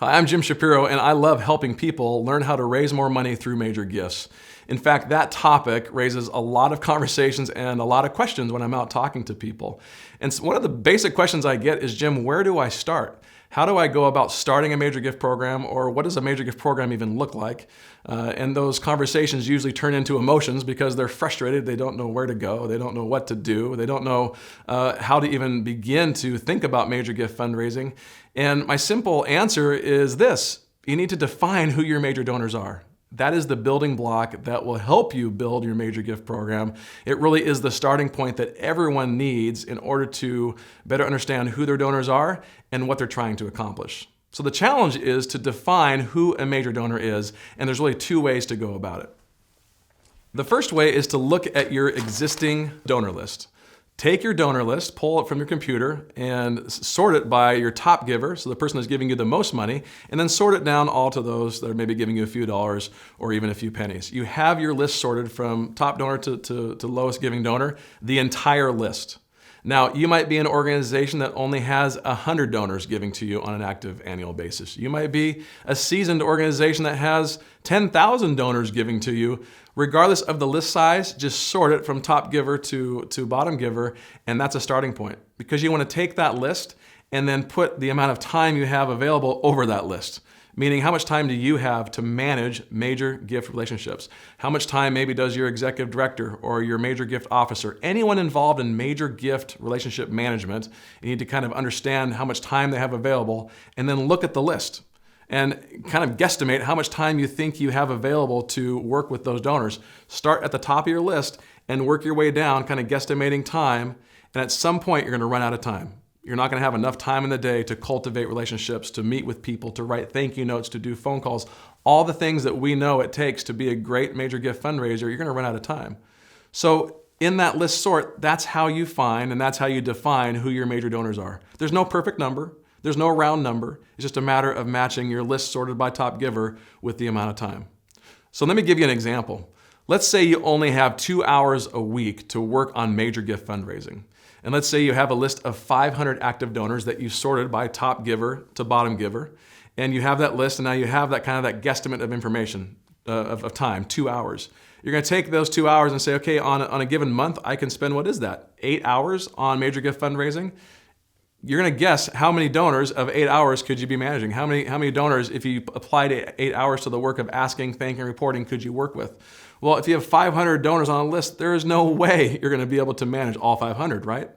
Hi, I'm Jim Shapiro, and I love helping people learn how to raise more money through major gifts. In fact, that topic raises a lot of conversations and a lot of questions when I'm out talking to people. And so one of the basic questions I get is, Jim, where do I start? How do I go about starting a major gift program, or what does a major gift program even look like? And those conversations usually turn into emotions because they're frustrated. They don't know where to go. They don't know what to do. They don't know how to even begin to think about major gift fundraising. And my simple answer is this: you need to define who your major donors are. That is the building block that will help you build your major gift program. It really is the starting point that everyone needs in order to better understand who their donors are and what they're trying to accomplish. So the challenge is to define who a major donor is, and there's really two ways to go about it. The first way is to look at your existing donor list. Take your donor list, pull it from your computer, and sort it by your top giver, so the person that's giving you the most money, and then sort it down all to those that are maybe giving you a few dollars or even a few pennies. You have your list sorted from top donor to lowest giving donor, the entire list. Now, you might be an organization that only has 100 donors giving to you on an active annual basis. You might be a seasoned organization that has 10,000 donors giving to you. Regardless of the list size, just sort it from top giver to bottom giver, and that's a starting point. Because you want to take that list and then put the amount of time you have available over that list. Meaning, how much time do you have to manage major gift relationships? How much time maybe does your executive director or your major gift officer, anyone involved in major gift relationship management, you need to kind of understand how much time they have available and then look at the list and kind of guesstimate how much time you think you have available to work with those donors. Start at the top of your list and work your way down, kind of guesstimating time, and at some point you're going to run out of time. You're not going to have enough time in the day to cultivate relationships, to meet with people, to write thank you notes, to do phone calls, all the things that we know it takes to be a great major gift fundraiser. You're going to run out of time. So in that list sort, that's how you find and that's how you define who your major donors are. There's no perfect number. There's no round number. It's just a matter of matching your list sorted by top giver with the amount of time. So let me give you an example. Let's say you only have 2 hours a week to work on major gift fundraising. And let's say you have a list of 500 active donors that you sorted by top giver to bottom giver. And you have that list, and now you have that kind of that guesstimate of information, of time, 2 hours. You're going to take those 2 hours and say, okay, on a given month, I can spend, what is that, 8 hours on major gift fundraising? You're going to guess how many donors of 8 hours could you be managing? How many donors, if you applied 8 hours to the work of asking, thanking, reporting, could you work with? Well, if you have 500 donors on a list, there is no way you're going to be able to manage all 500, right?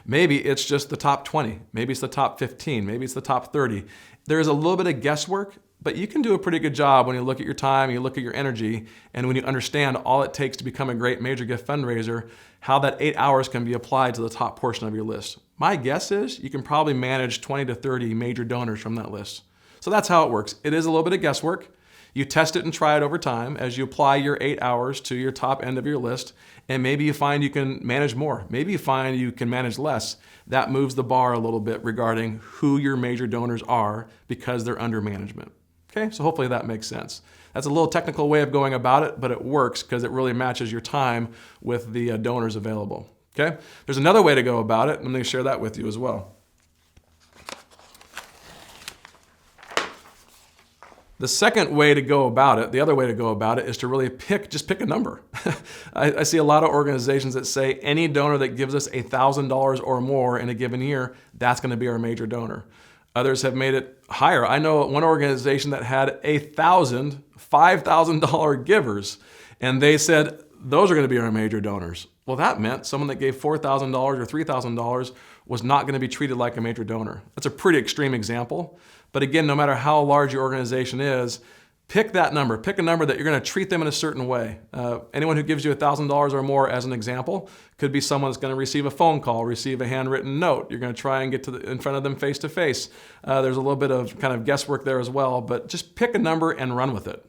Maybe it's just the top 20. Maybe it's the top 15. Maybe it's the top 30. There is a little bit of guesswork, but you can do a pretty good job when you look at your time, you look at your energy, and when you understand all it takes to become a great major gift fundraiser, how that 8 hours can be applied to the top portion of your list. My guess is you can probably manage 20 to 30 major donors from that list. So that's how it works. It is a little bit of guesswork. You test it and try it over time as you apply your 8 hours to your top end of your list, and maybe you find you can manage more. Maybe you find you can manage less. That moves the bar a little bit regarding who your major donors are because they're under management. Okay, so hopefully that makes sense. That's a little technical way of going about it, but it works because it really matches your time with the donors available. Okay, there's another way to go about it, and I'm going to share that with you as well. The second way to go about it, the other way to go about it, is to really pick a number. I see a lot of organizations that say any donor that gives us $1,000 or more in a given year, that's going to be our major donor. Others have made it higher. I know one organization that had $5,000 givers, and they said those are going to be our major donors. Well, that meant someone that gave $4,000 or $3,000 was not going to be treated like a major donor. That's a pretty extreme example. But again, no matter how large your organization is, pick that number. Pick a number that you're going to treat them in a certain way. Anyone who gives you $1,000 or more, as an example, could be someone that's going to receive a phone call, receive a handwritten note. You're going to try and get in front of them face to face. There's a little bit of kind of guesswork there as well, but just pick a number and run with it.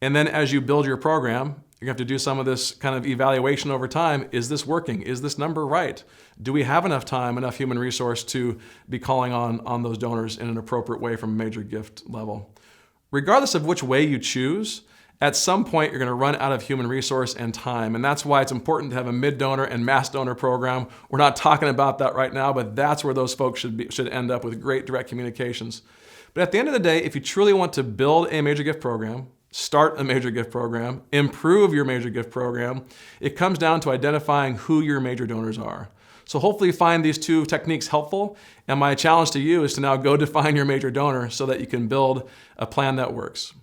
And then as you build your program, you're going to have to do some of this kind of evaluation over time. Is this working? Is this number right? Do we have enough time, enough human resource to be calling on those donors in an appropriate way from a major gift level? Regardless of which way you choose, at some point you're going to run out of human resource and time. And that's why it's important to have a mid-donor and mass donor program. We're not talking about that right now, but that's where those folks should end up with great direct communications. But at the end of the day, if you truly want to build a major gift program, start a major gift program, improve your major gift program, it comes down to identifying who your major donors are. So hopefully you find these two techniques helpful, and my challenge to you is to now go define your major donor so that you can build a plan that works.